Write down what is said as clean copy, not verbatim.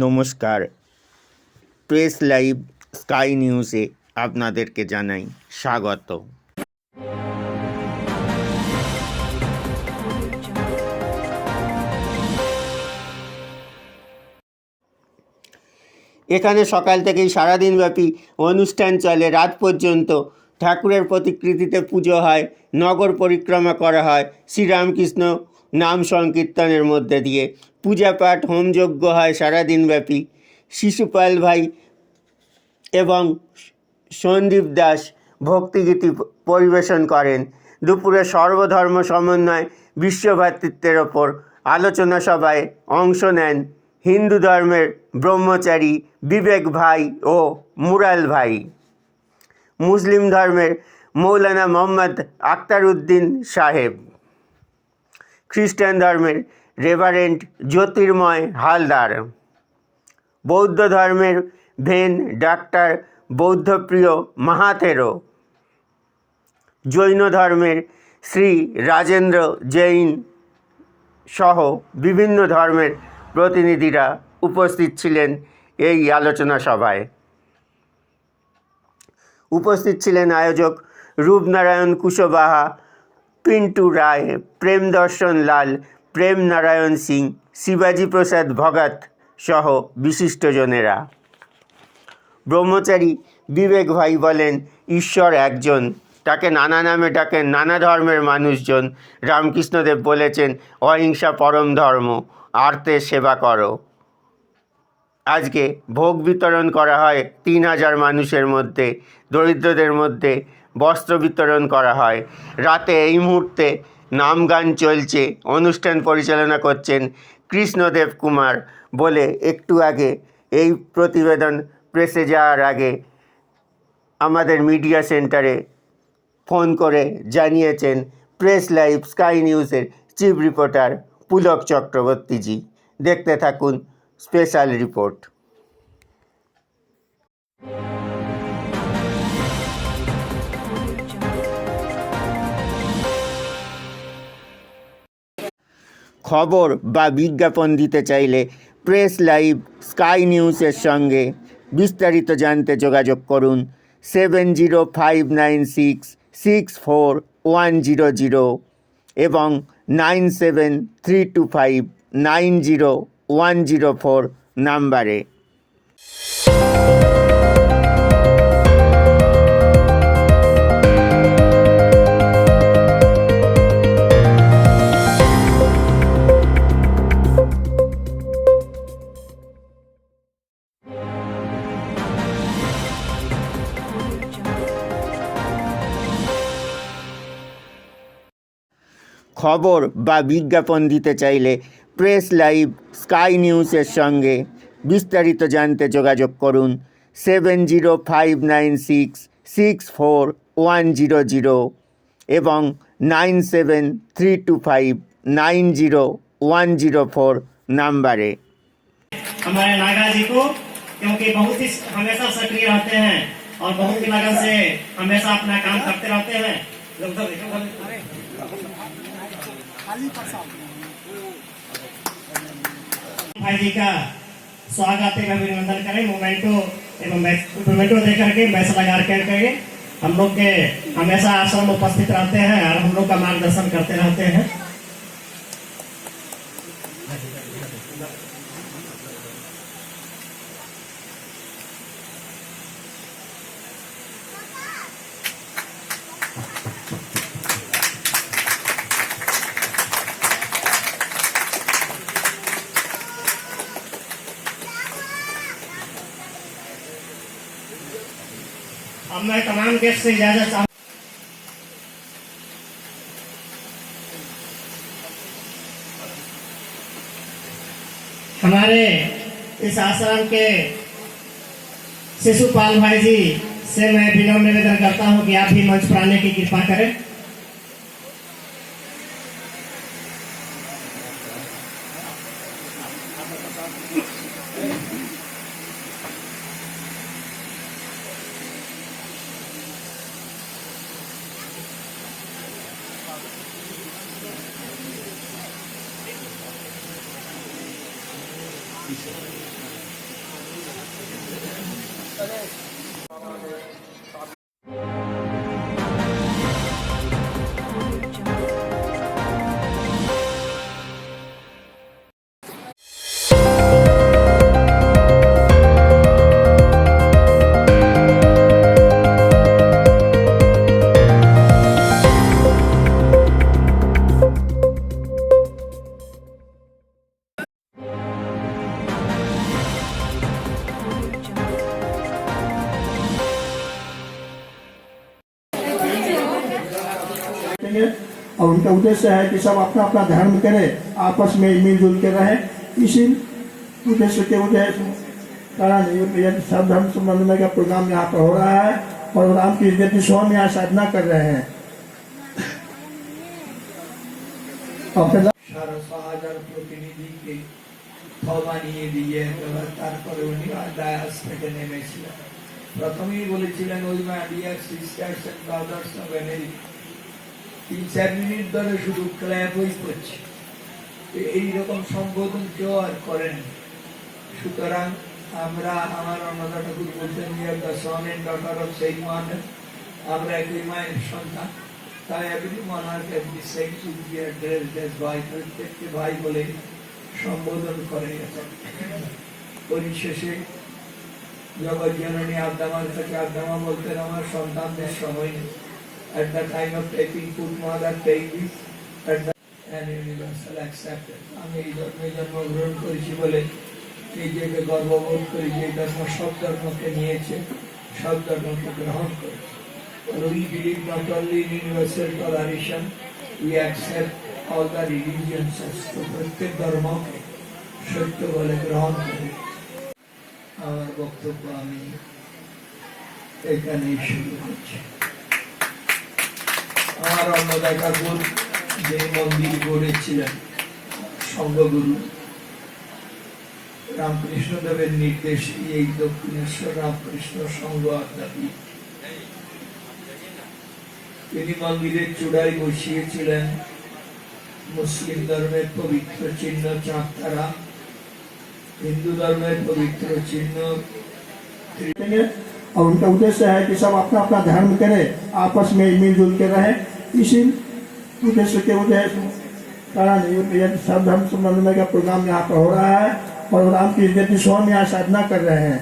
নমস্কার, press live sky নিউজে আপনাদেরকে জানাই স্বাগত। এখানে সকাল থেকেই সারাদিনব্যাপী অনুষ্ঠান চলে, রাত পর্যন্ত ঠাকুরের প্রতিকৃতিতে পুজো হয়, নগর পরিক্রমা করা হয় শ্রীরামকৃষ্ণ নাম সংকীর্তনের মধ্যে দিয়ে, পূজা পাঠ হোমযজ্ঞ হয় সারাদিনব্যাপী। শিশুপাল ভাই এবং সন্দীপ দাস ভক্তিগীতি পরিবেশন করেন। দুপুরে সর্বধর্ম সমন্বয় বিশ্বভ্রাতৃত্বের ওপর আলোচনা সভায় অংশ নেন হিন্দু ধর্মের ব্রহ্মচারী বিবেক ভাই ও মুরাল ভাই, মুসলিম ধর্মের মৌলানা মোহাম্মদ আখতারউদ্দিন সাহেব, খ্রিস্টান ধর্মের রেভারেন্ড জ্যোতির্ময় হালদার, বৌদ্ধ ধর্মের ভেন ডাক্তার বৌদ্ধপ্রিয় মাহাতেরো, জৈন ধর্মের শ্রী রাজেন্দ্র জৈন সহ বিভিন্ন ধর্মের প্রতিনিধিরা উপস্থিত ছিলেন এই আলোচনা সভায়। উপস্থিত ছিলেন আয়োজক রূপনারায়ণ কুশবাহা, পিন্টু রায়, প্রেম দর্শন লাল, প্রেম নারায়ণ সিং, শিবাজি প্রসাদ ভগত সহ বিশিষ্টজনেরা। ব্রহ্মচারী বিবেক ভাই বলেন, ঈশ্বর একজন, তাকে নানা নামে ডাকেন নানা ধর্মের মানুষজন। রামকৃষ্ণদেব বলেছেন, অহিংসা পরম ধর্ম, আর্তের সেবা করো। আজকে ভোগ বিতরণ করা হয় 3000 মানুষের মধ্যে, দরিদ্রদের মধ্যে বস্ত্র বিতরণ করা হয়। রাতে এই মুহূর্তে নাম গান চলছে, অনুষ্ঠান পরিচালনা করছেন কৃষ্ণদেব কুমার বলে একটু আগে এই প্রতিবেদন প্রেসে যাওয়ার আগে আমাদের মিডিয়া সেন্টারে ফোন করে জানিয়েছেন প্রেস লাইভ স্কাই নিউজের চিফ রিপোর্টার পুলক চক্রবর্তীজি। দেখতে থাকুন স্পেশাল রিপোর্ট। খবর বা বিজ্ঞাপন দিতে চাইলে প্রেস লাইভ স্কাই নিউজের সঙ্গে বিস্তারিত জানতে যোগাযোগ করুন 7056641100 এবং 9732590104 নাম্বারে। খবর বা বিজ্ঞাপন দিতে চাইলে প্রেস লাইভ স্কাই নিউজের সঙ্গে বিস্তারিত জানতে যোগাযোগ করুন 7056641100 এবং 9732590104 नाम्बारे। हमारे नागा जी को, क्योंकि बहुत ही हमेशा सक्रिय रहते हैं और बहुत ही लगन से हमेशा अपना काम करते रहते हैं। भाई जी का स्वागत एवं अभिनंदन करें। मोमेंटो दे करके पैसा लगा करके हम लोग के हमेशा आश्रम उपस्थित रहते हैं और हम लोग का मार्गदर्शन करते रहते हैं। अब मैं तमाम गेस्ट से इजाजत चाहूँ। हमारे इस आश्रम के शिशुपाल भाई जी से मैं विनम्र निवेदन करता हूँ कि आप भी मंच पर आने की कृपा करें। और उनका उद्देश्य है कि सब अपना अपना धर्म करें, आपस में मिलजुल के रहें। इसी उद्देश्य के कारण ये सब धर्म समन्वय का प्रोग्राम यहाँ पर हो रहा है और राम की जयंती स्वामी यहाँ साधना कर रहे हैं। সারা হাজার প্রতিনিধিকে বানিয়ে দিয়ে তারপরে উনি ডায়াস থেকে নেমেছিলেন। প্রথমেই বলেছিলেন ওই my dear sisters and brothers of America, 3-4 মিনিট ধরে শুধু ক্ল্যাপই করছে, এইরকম সম্বোধন কেউ আর করেন। সুতরাং আমরা আমার অন্নদা ঠাকুর বলতেন the son and daughter of same one, আমরা একই মায়ের সন্তান, তাই everyone has the same to be addressed as ভাই, প্রত্যেককে ভাই বলে সম্বোধন করে। পরিশেষে জগৎ জননী আদ্দামার কাছে আদ্দামা বলতেন আমার সন্তানদের সময় নেই। At the time of taking food, mother take this at the and universal acceptance. আমি এই ধর্মে জন্মগ্রহণ করেছি বলে নিজেকে গর্ববোধ করি যে ধর্ম সব ধর্মকে নিয়েছে, সব ধর্মকে গ্রহণ করেছে। We believe not only in universal toleration, we accept all the religions as to প্রত্যেক ধর্মকে সত্য বলে গ্রহণ করি। আমার বক্তব্য আমি এখানেই শুরু করছি। আমার অন্নদা ঠাকুর যে মন্দির গড়েছিলেন সঙ্গগুরু রামকৃষ্ণ দেবের নির্দেশে এই দক্ষিণেশ্বর রামকৃষ্ণ সংঘ আদ্যাপীঠ, তিনি মন্দিরের চূড়ায় বসিয়েছিলেন মুসলিম ধর্মের পবিত্র চিহ্ন চাঁদতারা, हिंदू धर्म में पवित्र चिन्ह। और उनका उद्देश्य है कि सब अपना अपना धर्म करें, आपस में मिलजुल के रहें। इसी उद्देश्य के कारण ये सब धर्म समन्वय का प्रोग्राम यहाँ पर हो रहा है और राम की जयंती स्वामी यहाँ साधना कर रहे हैं।